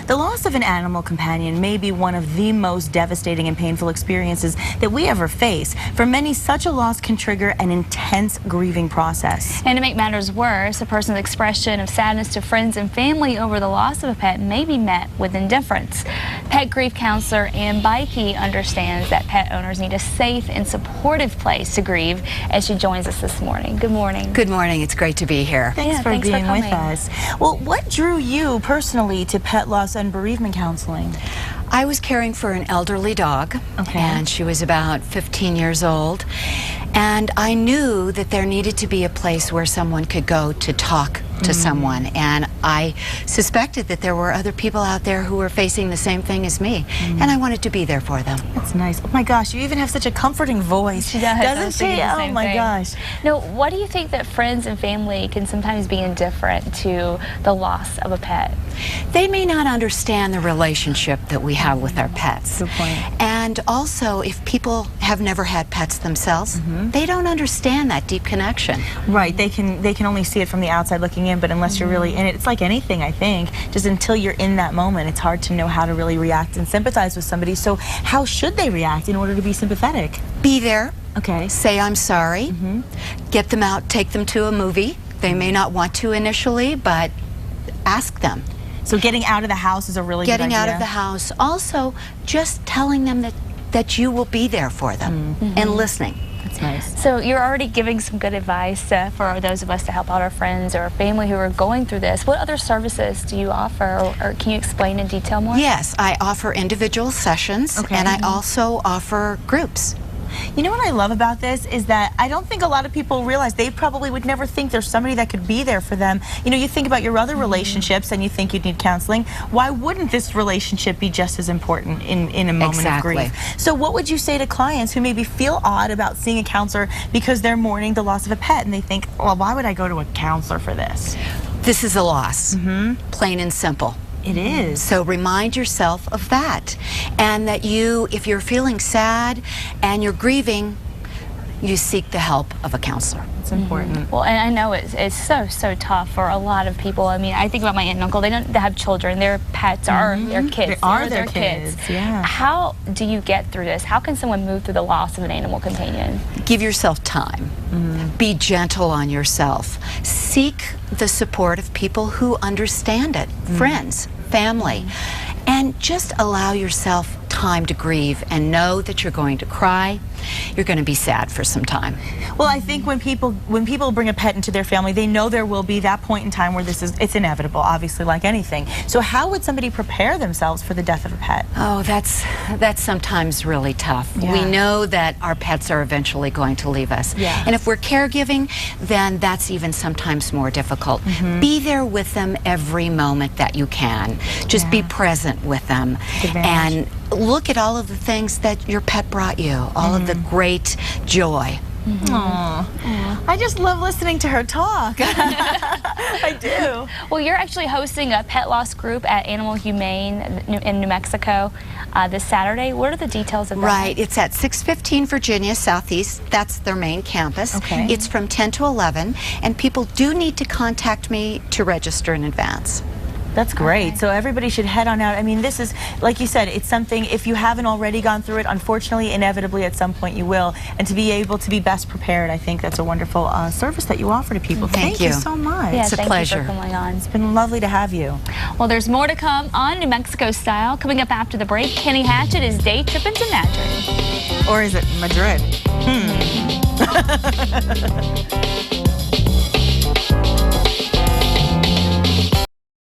The loss of an animal companion may be one of the most devastating and painful experiences that we ever face. For many, such a loss can trigger an intense grieving process. And to make matters worse, a person's expression of sadness to friends and family over the loss of a pet may be met with indifference. Pet grief counselor Beyke understands that pet owners need a safe and supportive place to grieve, as she joins us this morning. Good morning. Good morning. It's great to be here. Thanks for being with us. Well, what drew you personally to pet loss and bereavement counseling? I was caring for an elderly dog, and she was about 15 years old, and I knew that there needed to be a place where someone could go to talk to someone, and I suspected that there were other people out there who were facing the same thing as me, and I wanted to be there for them. That's nice. Oh my gosh, you even have such a comforting voice. She does. Doesn't she? Oh my gosh. Now, what do you think that friends and family can sometimes be indifferent to the loss of a pet? They may not understand the relationship that we have with our pets. Good point. And also, if people have never had pets themselves, they don't understand that deep connection. Right, they can only see it from the outside looking in, but unless you're really in it, it's like anything, I think. Just until you're in that moment, it's hard to know how to really react and sympathize with somebody. So how should they react in order to be sympathetic? Be there. Okay. Say I'm sorry. Get them out, take them to a movie. They may not want to initially, but ask them. So getting out of the house is a really good idea. Getting out of the house. Also, just telling them that you will be there for them and listening. That's nice. So you're already giving some good advice for those of us to help out our friends or family who are going through this. What other services do you offer, or can you explain in detail more? Yes, I offer individual sessions, and I also offer groups. You know what I love about this is that I don't think a lot of people realize they probably would never think there's somebody that could be there for them. You know, you think about your other relationships and you think you'd need counseling. Why wouldn't this relationship be just as important in a moment of grief? So what would you say to clients who maybe feel odd about seeing a counselor because they're mourning the loss of a pet and they think, well, why would I go to a counselor for this? This is a loss, plain and simple. It is. So remind yourself of that, and that if you're feeling sad and you're grieving, you seek the help of a counselor. It's important. Well, and I know it's so tough for a lot of people. I mean, I think about my aunt and uncle. They have children. Their pets are their kids. They are their kids. Yeah. How do you get through this? How can someone move through the loss of an animal companion? Give yourself time. Be gentle on yourself. Seek the support of people who understand it. Friends, family. And just allow yourself time to grieve and know that you're going to cry. You're going to be sad for some time. Well, I think when people bring a pet into their family, they know there will be that point in time where it's inevitable, obviously, like anything. So how would somebody prepare themselves for the death of a pet? Oh, that's sometimes really tough. Yeah. We know that our pets are eventually going to leave us. And if we're caregiving, then that's even sometimes more difficult. Be there with them every moment that you can. Just be present with them and look at all of the things that your pet brought you, all of the great joy. I just love listening to her talk. I do. Well, you're actually hosting a pet loss group at Animal Humane in New Mexico this Saturday. What are the details of that? Right, it's at 615 Virginia Southeast. That's their main campus. It's from 10 to 11, and people do need to contact me to register in advance. That's great. So everybody should head on out. I mean, this is, like you said, it's something, if you haven't already gone through it, unfortunately, inevitably, at some point you will. And to be able to be best prepared, I think that's a wonderful service that you offer to people. Thank you so much. Yeah, it's a pleasure. Thank you for coming on. It's been lovely to have you. Well, there's more to come on New Mexico Style. Coming up after the break, Kenny Hatchett is day tripping to Madrid. Or is it Madrid?